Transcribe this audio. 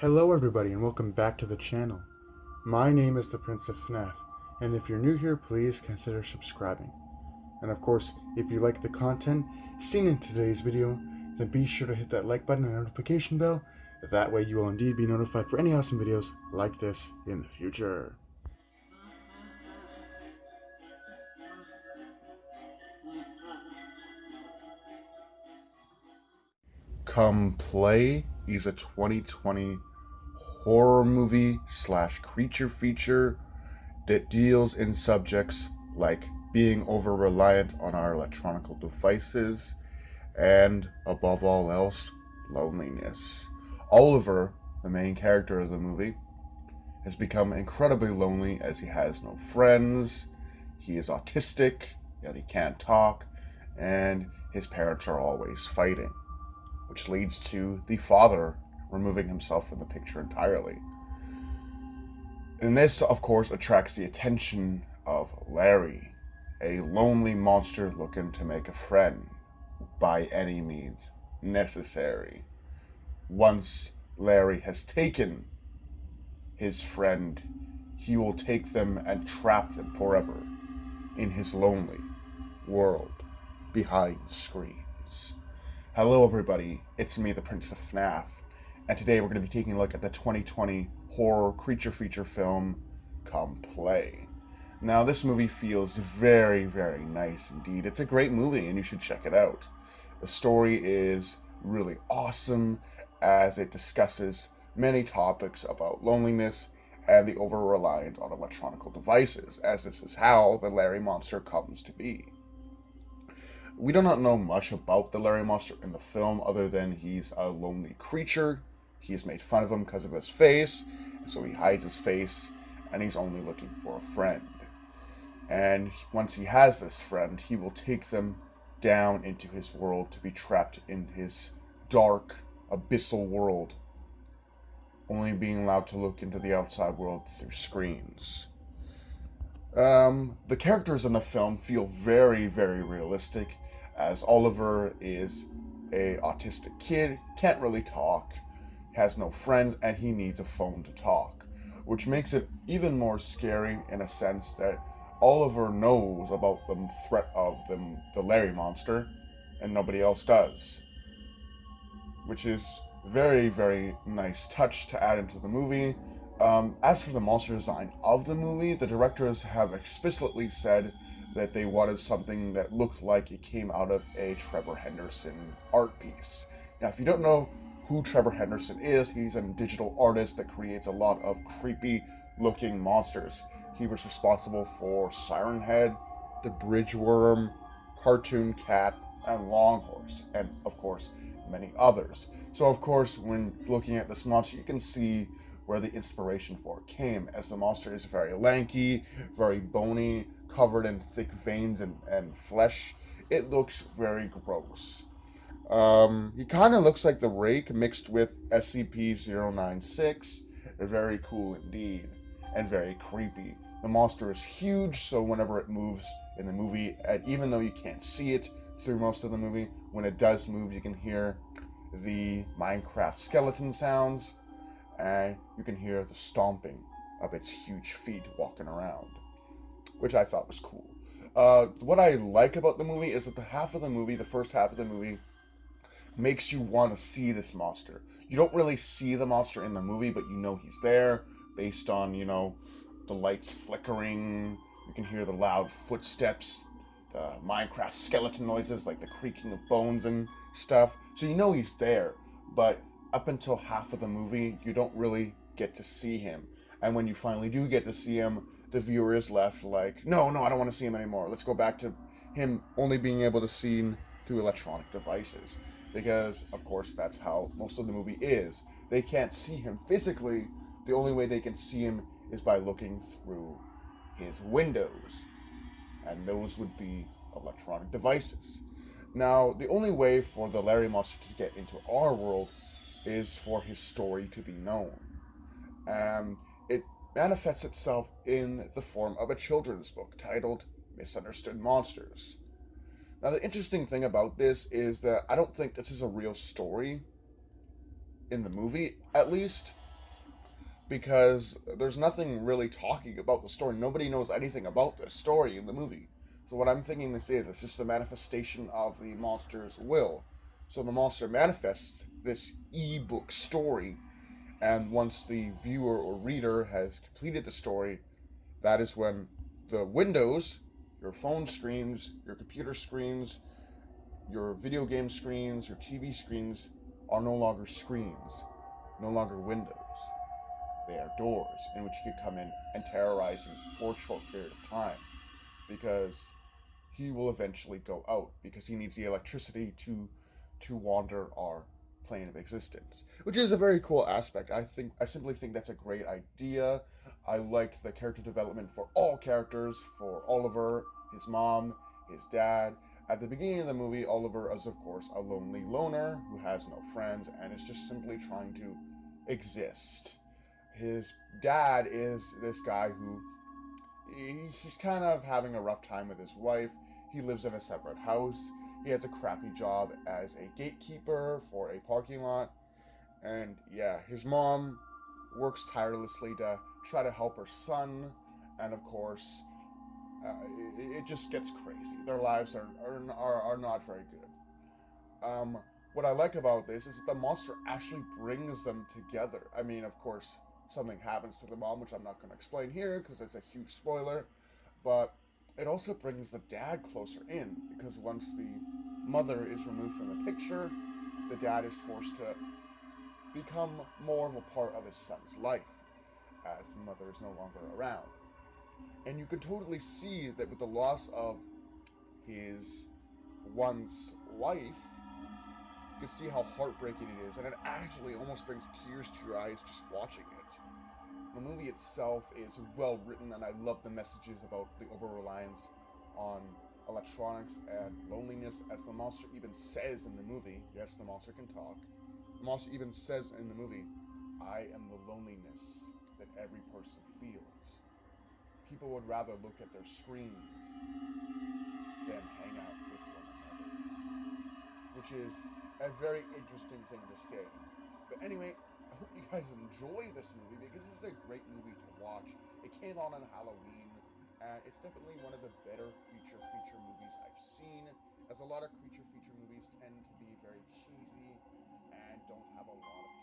Hello everybody and welcome back to the channel. My name is the Prince of FNAF, and if you're new here, please consider subscribing. And of course, if you like the content seen in today's video, then be sure to hit that like button and notification bell. That way you will indeed be notified for any awesome videos like this in the future. Come Play is a 2020 horror movie slash creature feature that deals in subjects like being over reliant on our electronic devices and, above all else, loneliness. Oliver, the main character of the movie, has become incredibly lonely as he has no friends, he is autistic, yet he can't talk, and his parents are always fighting, which leads to the father removing himself from the picture entirely. And this, of course, attracts the attention of Larry, a lonely monster looking to make a friend by any means necessary. Once Larry has taken his friend, he will take them and trap them forever in his lonely world behind screens. Hello everybody, it's me, the Prince of FNAF, and today we're going to be taking a look at the 2020 horror creature feature film, Come Play. Now this movie feels very, very nice indeed. It's a great movie and you should check it out. The story is really awesome as it discusses many topics about loneliness and the over-reliance on electronic devices, as this is how the Larry monster comes to be. We do not know much about the Larry monster in the film other than he's a lonely creature. He's made fun of him because of his face, so he hides his face, and he's only looking for a friend. And once he has this friend, he will take them down into his world to be trapped in his dark, abyssal world, only being allowed to look into the outside world through screens. The characters in the film feel very, very realistic, as Oliver is a autistic kid, can't really talk, has no friends, and he needs a phone to talk, which makes it even more scary in a sense that Oliver knows about the threat of the Larry monster, and nobody else does, which is very, very nice touch to add into the movie. As for the monster design of the movie, the directors have explicitly said that they wanted something that looked like it came out of a Trevor Henderson art piece. Now, if you don't know who Trevor Henderson is, he's a digital artist that creates a lot of creepy looking monsters. He was responsible for Siren Head, the Bridge Worm, Cartoon Cat, and Longhorse, and of course many others. So of course, when looking at this monster, you can see where the inspiration for it came, as the monster is very lanky, very bony, covered in thick veins and flesh. It looks very gross. He kind of looks like the Rake mixed with SCP-096. Very cool indeed, and very creepy. The monster is huge, so whenever it moves in the movie, even though you can't see it through most of the movie, when it does move, you can hear the Minecraft skeleton sounds, and you can hear the stomping of its huge feet walking around, which I thought was cool. What I like about the movie is that the first half of the movie, makes you want to see this monster. You don't really see the monster in the movie, but you know he's there based on, the lights flickering. You can hear the loud footsteps, the Minecraft skeleton noises, like the creaking of bones and stuff. So you know he's there, but up until half of the movie, you don't really get to see him. And when you finally do get to see him, the viewer is left like, no, I don't want to see him anymore. Let's go back to him only being able to see him through electronic devices. Because, of course, that's how most of the movie is. They can't see him physically. The only way they can see him is by looking through his windows. And those would be electronic devices. Now, the only way for the Larry monster to get into our world is for his story to be known. And it manifests itself in the form of a children's book titled Misunderstood Monsters. Now, the interesting thing about this is that I don't think this is a real story in the movie, at least. because there's nothing really talking about the story. Nobody knows anything about this story in the movie. So what I'm thinking this is, it's just a manifestation of the monster's will. So the monster manifests this e-book story, and once the viewer or reader has completed the story, that is when the windows, your phone screens, your computer screens, your video game screens, your TV screens, are no longer screens, no longer windows. They are doors in which he could come in and terrorize you for a short period of time, because he will eventually go out because he needs the electricity to wander our plane of existence, which is a very cool aspect. I simply think that's a great idea. I like the character development for all characters, for Oliver, his mom, his dad. At the beginning of the movie, Oliver is of course a lonely loner who has no friends and is just simply trying to exist. His dad is this guy who he's kind of having a rough time with his wife. He lives in a separate house. He has a crappy job as a gatekeeper for a parking lot. And yeah, his mom works tirelessly to try to help her son. And of course, it just gets crazy. Their lives are not very good. What I like about this is that the monster actually brings them together. I mean, of course, something happens to the mom, which I'm not going to explain here because it's a huge spoiler, but it also brings the dad closer in because once the mother is removed from the picture, the dad is forced to become more of a part of his son's life as the mother is no longer around. And you can totally see that with the loss of his once wife, you can see how heartbreaking it is, and it actually almost brings tears to your eyes just watching it. The movie itself is well written, and I love the messages about the over reliance on electronics and loneliness, as the monster even says in the movie. Yes, the monster can talk. The monster even says in the movie, "I am the loneliness that every person feels." People would rather look at their screens than hang out with one another, which is a very interesting thing to say. But anyway, I hope you guys enjoy this movie because this is a great movie to watch. It came out on Halloween, and it's definitely one of the better creature feature movies I've seen, as a lot of creature feature movies tend to be very cheesy and don't have a lot of